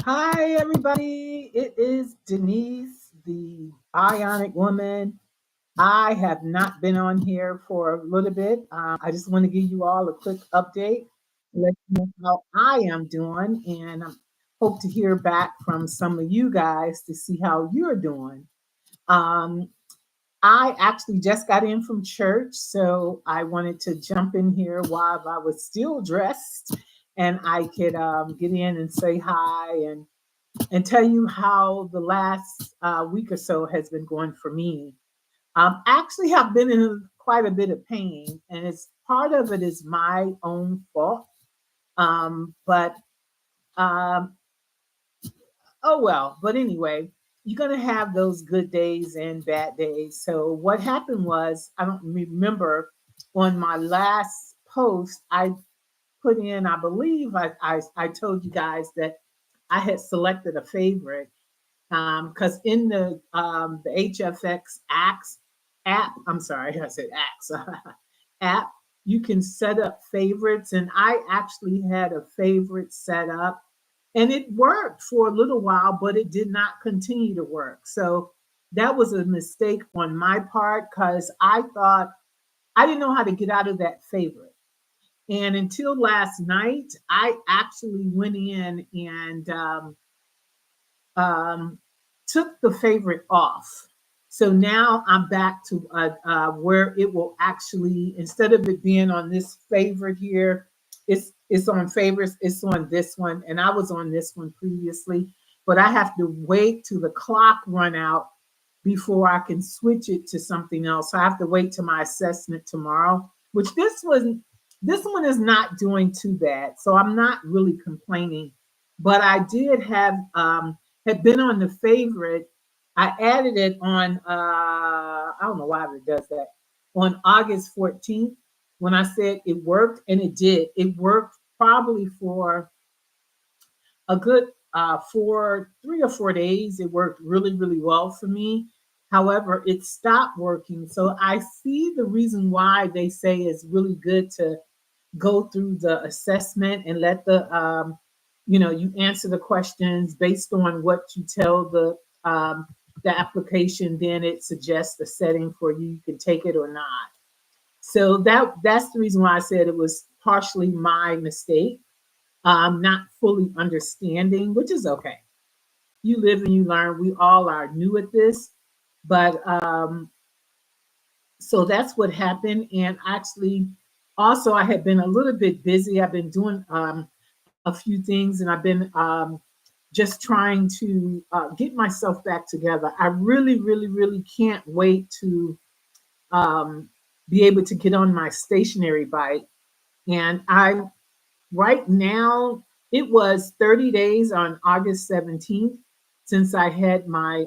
Hi, everybody. It is Denise, the Bionic woman. I have not been on here for a little bit. I just want to give you all a quick update, let you know how I am doing, and I hope to hear back from some of you guys to see how you're doing. Um, I actually just got in from church, so I wanted to jump in here while I was still dressed and I could get in and say hi and tell you how the last week or so has been going for me. Actually, have been in quite a bit of pain, and it's part of it is my own fault. But um, oh well. But anyway, you're gonna have those good days and bad days. So what happened was, I don't remember on my last post, I put in, I believe I told you guys that I had selected a favorite because in the HFX app, I'm sorry, I said axe app, you can set up favorites, and I actually had a favorite set up, and it worked for a little while, but it did not continue to work. So that was a mistake on my part because I thought I didn't know how to get out of that favorite. And until last night, I actually went in and um, took the favorite off. So now I'm back to where it will actually, instead of it being on this favorite here, it's on favorites. It's on this one, and I was on this one previously, but I have to wait till the clock run out before I can switch it to something else. So I have to wait to my assessment tomorrow, which this one is not doing too bad. So I'm not really complaining, but I did have had been on the favorite. I added it on I don't know why it does that, on August 14th when I said it worked, and it did. It worked probably for a good for 3 or 4 days. It worked really, really well for me. However, it stopped working. So I see the reason why they say it's really good to go through the assessment and let you answer the questions based on what you tell the application. Then it suggests a setting for you. You can take it or not. So that's the reason why I said it was partially my mistake. Not fully understanding, which is okay. You live and you learn. We all are new at this, but so that's what happened. And actually, also, I had been a little bit busy. I've been doing a few things, and I've been just trying to get myself back together. I really, really, really can't wait to um, be able to get on my stationary bike. And I right now, it was 30 days on August 17th since I had my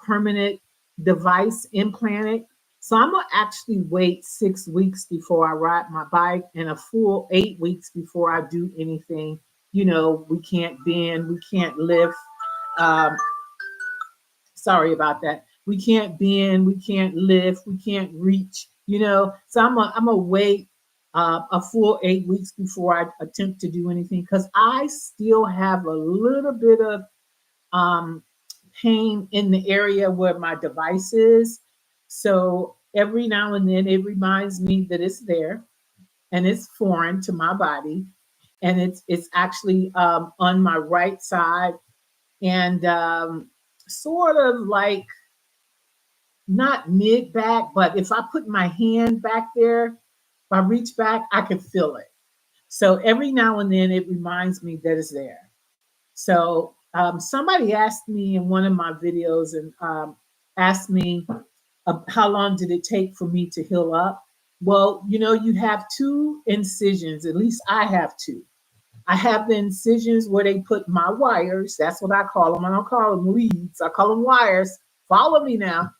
permanent device implanted. So I'm gonna actually wait 6 weeks before I ride my bike, and a full 8 weeks before I do anything. We can't bend, we can't lift. Um, Sorry about that. We can't bend, we can't lift, we can't reach. So I'm gonna wait a full 8 weeks before I attempt to do anything because I still have a little bit of um, pain in the area where my device is. So every now and then it reminds me that it's there and it's foreign to my body, and it's actually on my right side, and sort of like not mid back, but if I put my hand back there, if I reach back, I can feel it. So every now and then it reminds me that it's there. So somebody asked me in one of my videos and asked me how long did it take for me to heal up? Well, you have two incisions, at least I have two. I have the incisions where they put my wires. That's what I call them. I don't call them leads. I call them wires. Follow me now.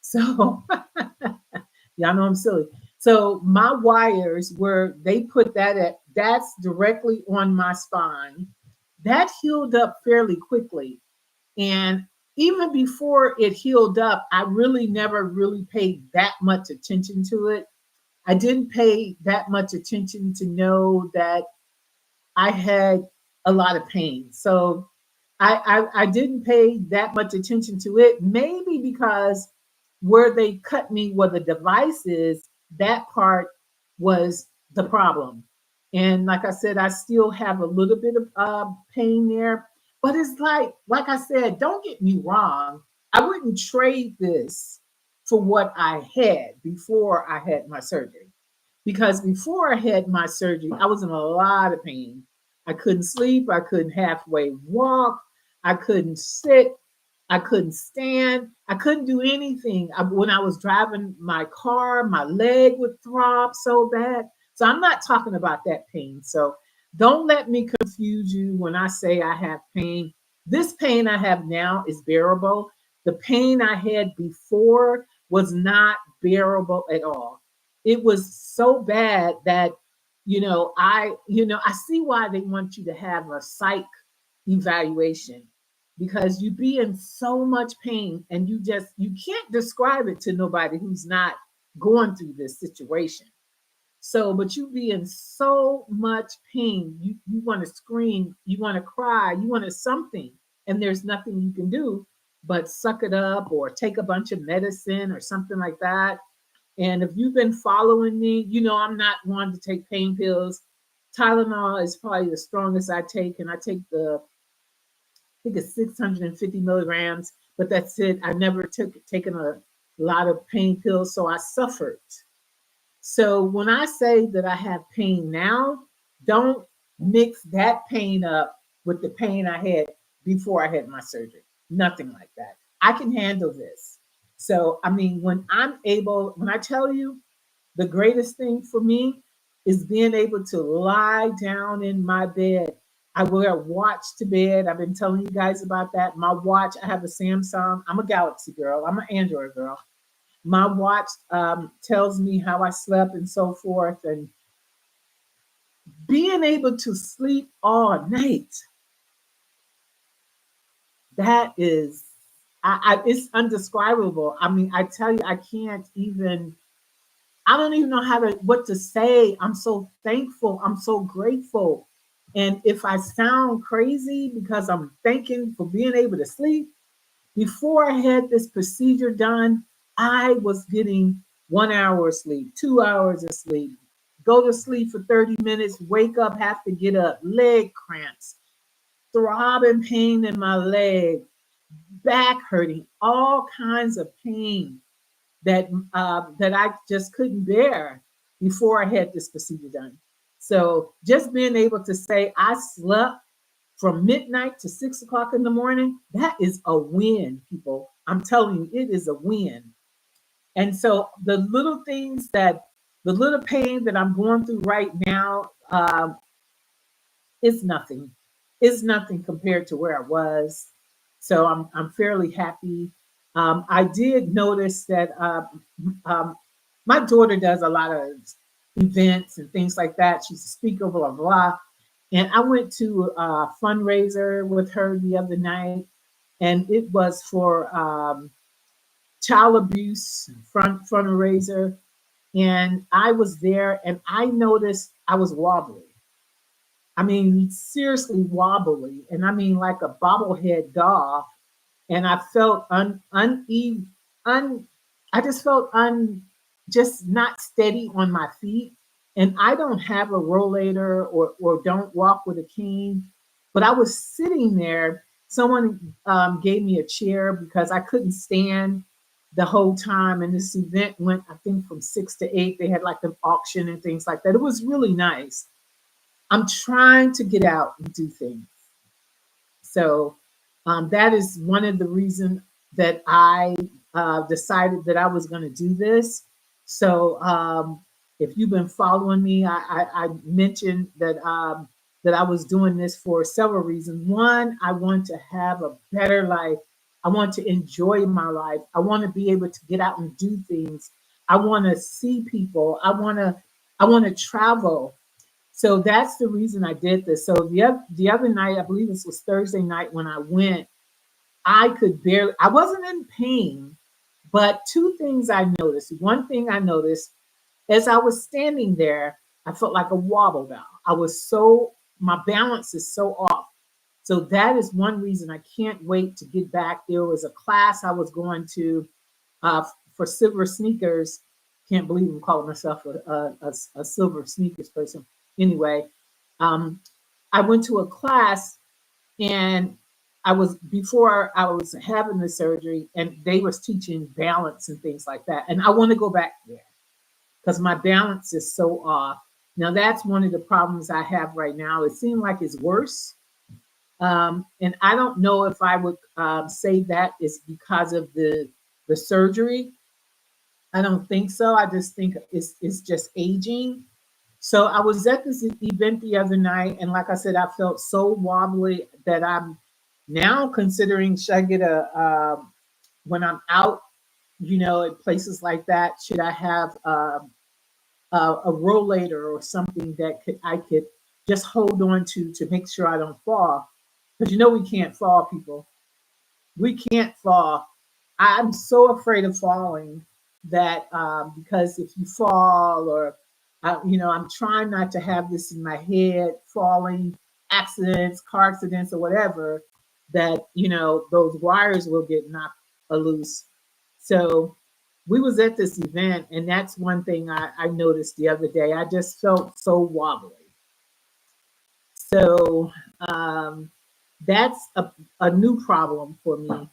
So y'all know I'm silly. So my wires where they put that at, that's directly on my spine. That healed up fairly quickly. And even before it healed up, I really never really paid that much attention to it. I didn't pay that much attention to know that I had a lot of pain. So I didn't pay that much attention to it, maybe because where they cut me, where the device is, that part was the problem. And like I said, I still have a little bit of pain there, but it's like I said, don't get me wrong. I wouldn't trade this for what I had before I had my surgery. Because before I had my surgery, I was in a lot of pain. I couldn't sleep. I couldn't halfway walk. I couldn't sit. I couldn't stand. I couldn't do anything. When I was driving my car, my leg would throb so bad. So I'm not talking about that pain. So don't let me confuse you when I say I have pain. This pain I have now is bearable. The pain I had before was not bearable at all. It was so bad that I see why they want you to have a psych evaluation, because you be in so much pain and you can't describe it to nobody who's not going through this situation. So, but you be in so much pain, you want to scream, you want to cry, you want to something, and there's nothing you can do but suck it up or take a bunch of medicine or something like that. And if you've been following me, you know I'm not one to take pain pills. Tylenol is probably the strongest I take, and I take I think it's 650 milligrams, but that's it. I never taken a lot of pain pills, so I suffered. So when I say that I have pain now, don't mix that pain up with the pain I had before I had my surgery. Nothing like that. I can handle this. So, I mean, when I tell you the greatest thing for me is being able to lie down in my bed. I wear a watch to bed. I've been telling you guys about that. My watch, I have a Samsung. I'm a Galaxy girl. I'm an Android girl. My watch tells me how I slept and so forth. And being able to sleep all night, that is, it's undescribable. I mean, I tell you, I don't even know what to say. I'm so thankful. I'm so grateful. And if I sound crazy because I'm thanking for being able to sleep, before I had this procedure done, I was getting 1 hour of sleep, 2 hours of sleep, go to sleep for 30 minutes, wake up, have to get up, leg cramps, throbbing pain in my leg, back hurting, all kinds of pain that I just couldn't bear before I had this procedure done. So just being able to say I slept from midnight to 6 o'clock in the morning, that is a win, people. I'm telling you, it is a win. And so the little pain that I'm going through right now, it's nothing. It's nothing compared to where I was. So I'm fairly happy. I did notice that um, my daughter does a lot of events and things like that. She's a speaker, blah, blah, blah. And I went to a fundraiser with her the other night, and it was for child abuse fundraiser. And I was there, and I noticed I was wobbly. I mean, seriously wobbly, and I mean like a bobblehead doll. And I felt uneven, un, I just felt just not steady on my feet. And I don't have a rollator or don't walk with a cane, but I was sitting there. Someone gave me a chair because I couldn't stand the whole time. And this event went, I think, from 6 to 8. They had like an auction and things like that. It was really nice. I'm trying to get out and do things. So that is one of the reasons that I decided that I was going to do this. So if you've been following me, I mentioned that I was doing this for several reasons. One, I want to have a better life. I want to enjoy my life. I want to be able to get out and do things. I want to see people. I want to travel. So that's the reason I did this. So the other night, I believe this was Thursday night when I went, I wasn't in pain, but two things I noticed. One thing I noticed as I was standing there, I felt like a wobble down. I was so my balance is so off. So that is one reason I can't wait to get back. There was a class I was going to uh, for silver sneakers. Can't believe I'm calling myself a silver sneakers person. Anyway, um, I went to a class, and before I was having the surgery, and they was teaching balance and things like that. And I want to go back there because my balance is so off. Now that's one of the problems I have right now. It seems like it's worse. And I don't know if I would say that is because of the surgery. I don't think so. I just think it's just aging. So I was at this event the other night, and like I said, I felt so wobbly that I'm now considering, should I get when I'm out, at places like that, should I have a rollator or something that I could just hold on to make sure I don't fall, because we can't fall, people. We can't fall. I'm so afraid of falling that because if you fall, or I'm trying not to have this in my head, falling, accidents, car accidents, or whatever, that those wires will get knocked loose. So we was at this event, and that's one thing I noticed the other day. I just felt so wobbly. So that's a new problem for me.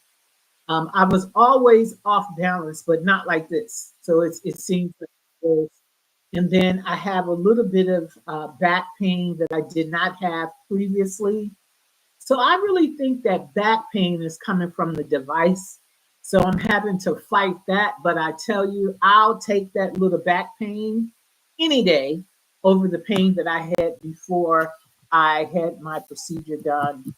I was always off balance, but not like this. So it seems like this. And then I have a little bit of back pain that I did not have previously. So I really think that back pain is coming from the device. So I'm having to fight that. But I tell you, I'll take that little back pain any day over the pain that I had before I had my procedure done.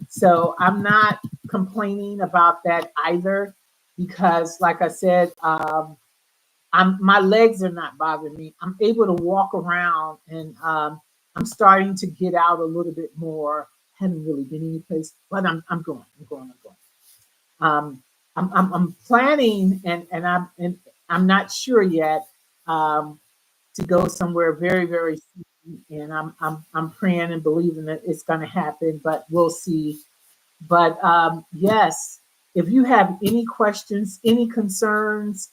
So I'm not complaining about that either, because, like I said, my legs are not bothering me. I'm able to walk around, and I'm starting to get out a little bit more. Haven't really been any place, but I'm going. I'm going. I'm going. I'm planning, and I'm not sure yet, to go somewhere very, very soon. And I'm praying and believing that it's going to happen, but we'll see. But yes, if you have any questions, any concerns,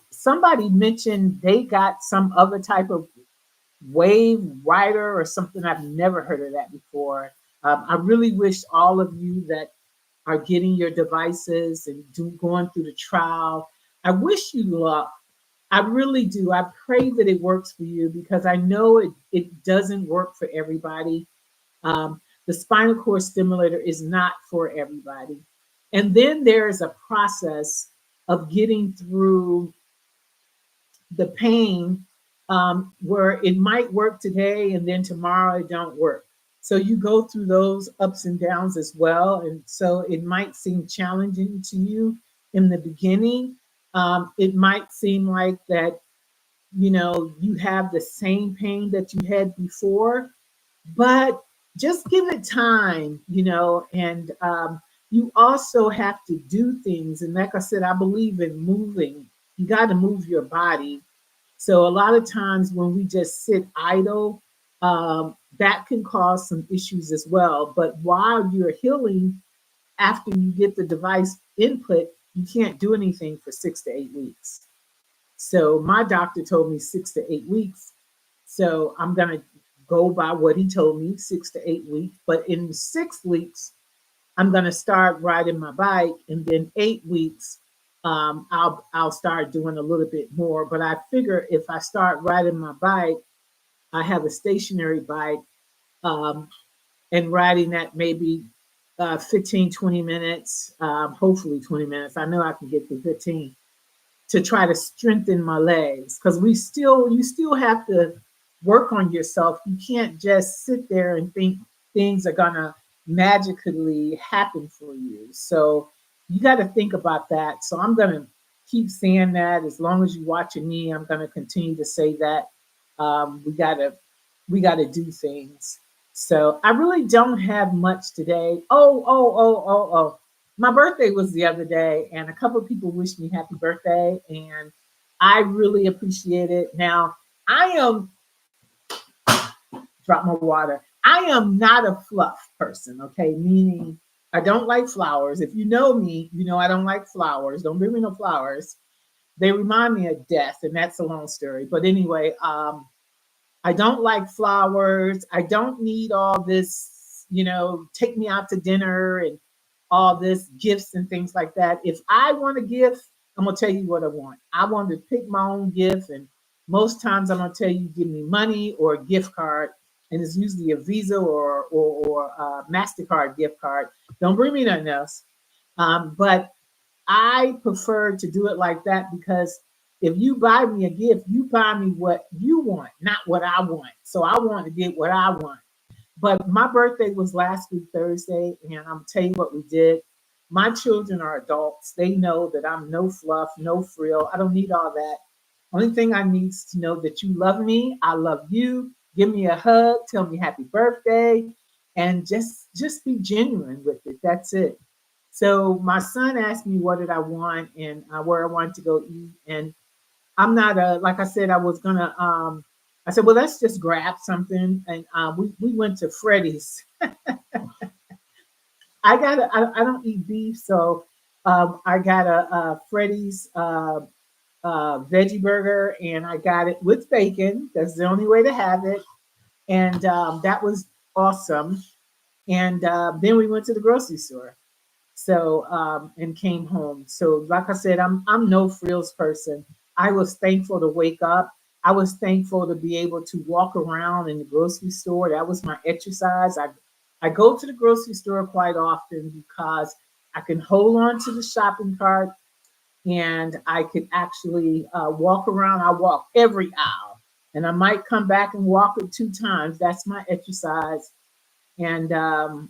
somebody mentioned they got some other type of wave rider or something. I've never heard of that before. I really wish all of you that are getting your devices and going through the trial, I wish you luck. I really do. I pray that it works for you, because I know it doesn't work for everybody. The spinal cord stimulator is not for everybody. And then there is a process of getting through the pain, where it might work today and then tomorrow it don't work. So you go through those ups and downs as well. And so it might seem challenging to you in the beginning. It might seem like that, you have the same pain that you had before, but just give it time, and you also have to do things. And like I said, I believe in moving. You got to move your body. So a lot of times when we just sit idle, that can cause some issues as well. But while you're healing, after you get the device input, you can't do anything for 6 to 8 weeks. So my doctor told me 6 to 8 weeks. So I'm going to go by what he told me, 6 to 8 weeks. But in 6 weeks, I'm going to start riding my bike, and then 8 weeks, I'll start doing a little bit more. But I figure if I start riding my bike, I have a stationary bike, um, and riding that maybe 15, 20 minutes, hopefully 20 minutes. I know I can get to 15, to try to strengthen my legs, because you still have to work on yourself. You can't just sit there and think things are gonna magically happen for you. So you got to think about that. So I'm gonna keep saying that. As long as you're watching me, I'm gonna continue to say that. We gotta do things. So I really don't have much today. Oh. My birthday was the other day, and a couple of people wished me happy birthday, and I really appreciate it. Now, I am, drop my water. I I am not a fluff person, okay? Meaning I don't like flowers. If you know me, you know I don't like flowers. Don't bring me no flowers. They remind me of death, and that's a long story. But anyway, I don't like flowers. I don't need all this, take me out to dinner and all this gifts and things like that. If I want a gift, I'm gonna tell you what I want. I want to pick my own gift, and most times I'm gonna tell you give me money or a gift card, and it's usually a Visa or a Mastercard gift card. Don't bring me nothing else. But I prefer to do it like that because if you buy me a gift, you buy me what you want, not what I want. So I want to get what I want. But my birthday was last week, Thursday, and I'm tell you what we did. My children are adults. They know that I'm no fluff, no frill. I don't need all that. Only thing I need is to know that you love me. I love you. Give me a hug. Tell me happy birthday, and just be genuine with it. That's it. So my son asked me what did I want and where I wanted to go eat, and I'm not a like I said I was gonna. I said, well, let's just grab something, and we went to Freddy's. I don't eat beef, so I got a Freddy's veggie burger, and I got it with bacon. That's the only way to have it, and that was awesome. And then we went to the grocery store. So and came home. So like I said, I'm no frills person. I was thankful to wake up. I was thankful to be able to walk around in the grocery store. That was my exercise. I go to the grocery store quite often because I can hold on to the shopping cart and I could actually walk around. I walk every aisle, and I might come back and walk it 2 times. That's my exercise. And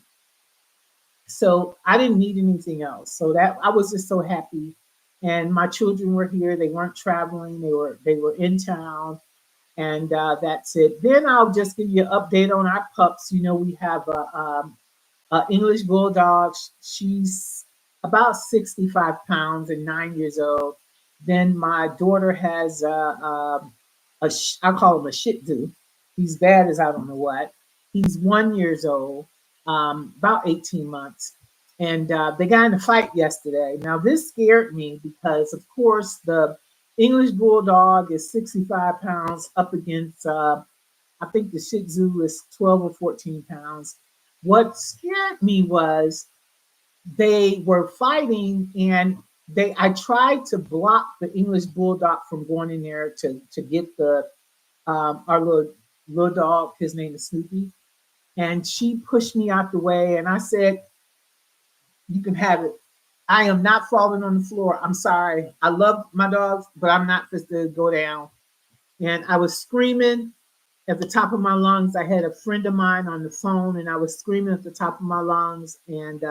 so I didn't need anything else. So that I was just so happy. And my children were here. They weren't traveling. They were in town, and that's it. Then I'll just give you an update on our pups. We have a English bulldog. She's about 65 pounds and 9 years old. Then my daughter has I call him a Shih Tzu. He's bad as I don't know what. He's 1 years old, about 18 months. And they got in a fight yesterday. Now, this scared me because, of course, the English Bulldog is 65 pounds up against, I think the Shih Tzu is 12 or 14 pounds. What scared me was they were fighting and I tried to block the English Bulldog from going in there to get the our little dog. His name is Snoopy, and she pushed me out the way, and I said, "You can have it. I am not falling on the floor. I'm sorry. I love my dogs, but I'm not supposed to go down." And I was screaming at the top of my lungs. I had a friend of mine on the phone, and I was screaming at the top of my lungs, and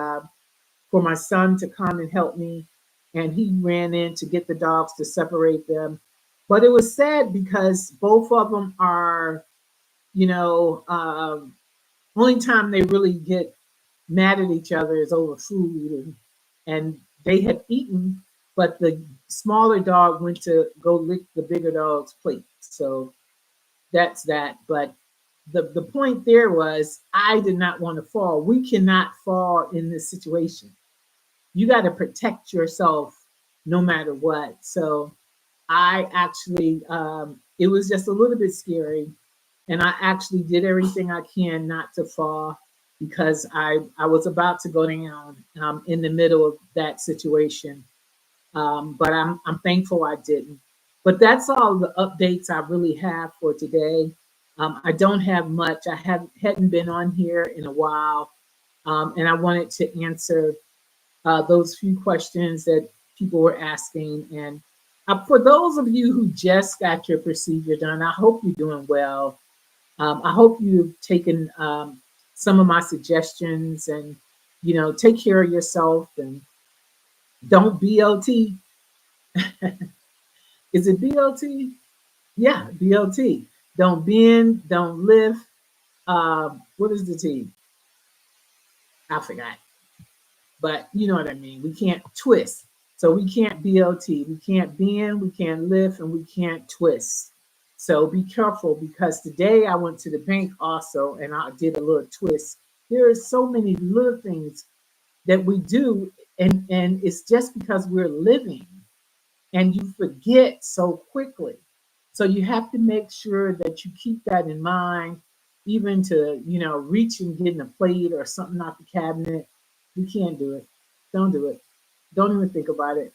for my son to come and help me. And he ran in to get the dogs to separate them. But it was sad because both of them are, you know, only time they really get mad at each other is over food, and they had eaten, but the smaller dog went to go lick the bigger dog's plate. So that's that. But the point there was I did not want to fall. We cannot fall in this situation. You got to protect yourself no matter what. So I actually, it was just a little bit scary. And I actually did everything I can not to fall because I was about to go down in the middle of that situation. But I'm thankful I didn't. But that's all the updates I really have for today. I don't have much. Hadn't been on here in a while, and I wanted to answer those few questions that people were asking. And for those of you who just got your procedure done, I hope you're doing well. I hope you've taken some of my suggestions and, take care of yourself and don't BLT. Is it BLT? Yeah, BLT. Don't bend, don't lift. What is the T? I forgot. But you know what I mean. We can't twist. So we can't BLT. We can't bend, we can't lift, and we can't twist. So be careful, because today I went to the bank also and I did a little twist. There are so many little things that we do, and it's just because we're living, and you forget so quickly. So you have to make sure that you keep that in mind, even to, reach and getting a plate or something out the cabinet. You can't do it. Don't do it. Don't even think about it.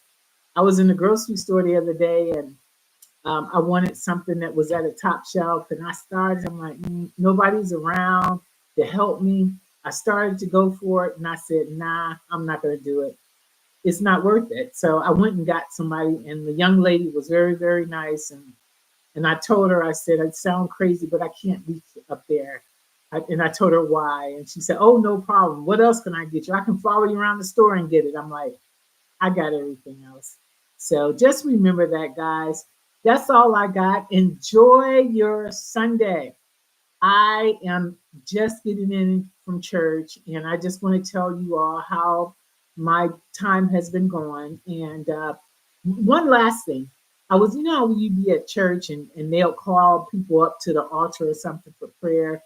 I was in the grocery store the other day, and I wanted something that was at a top shelf, and I'm like, nobody's around to help me. I started to go for it, and I said, nah, I'm not going to do it. It's not worth it. So I went and got somebody, and the young lady was very, very nice. And I told her, I said, I sound crazy, but I can't reach up there. And I told her why. And she said, oh, no problem. What else can I get you? I can follow you around the store and get it. I'm like, I got everything else. So just remember that, guys. That's all I got. Enjoy your Sunday. I am just getting in from church, and I just want to tell you all how my time has been going. And one last thing, I was, when you be at church, and they'll call people up to the altar or something for prayer.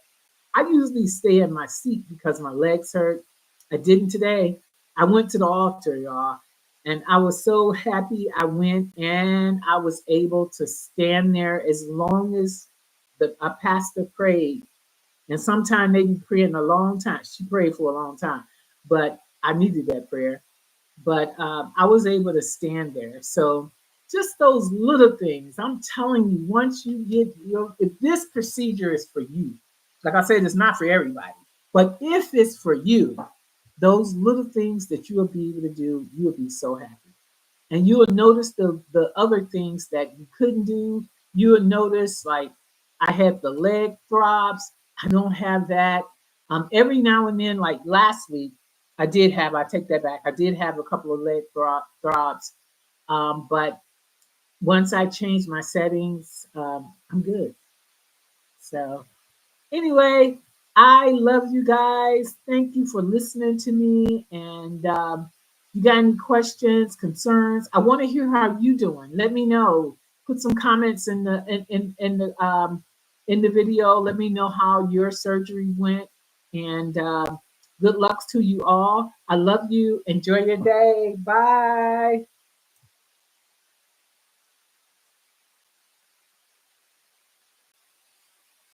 I usually stay in my seat because my legs hurt. I didn't today. I went to the altar, y'all, and I was so happy. I went, and I was able to stand there as long as the a pastor prayed. And sometimes they be praying a long time. She prayed for a long time, but I needed that prayer. But I was able to stand there. So just those little things. I'm telling you, once you get if this procedure is for you, like I said, it's not for everybody. But if it's for you, those little things that you will be able to do, you'll be so happy. And you will notice the other things that you couldn't do. You will notice, like, I had the leg throbs. I don't have that. Every now and then, like last week, I take that back. I did have a couple of leg throbs. But once I changed my settings, I'm good. So anyway, I love you guys. Thank you for listening to me. And you got any questions, concerns? I want to hear how you doing. Let me know. Put some comments in the video. Let me know how your surgery went. And good luck to you all. I love you. Enjoy your day. Bye.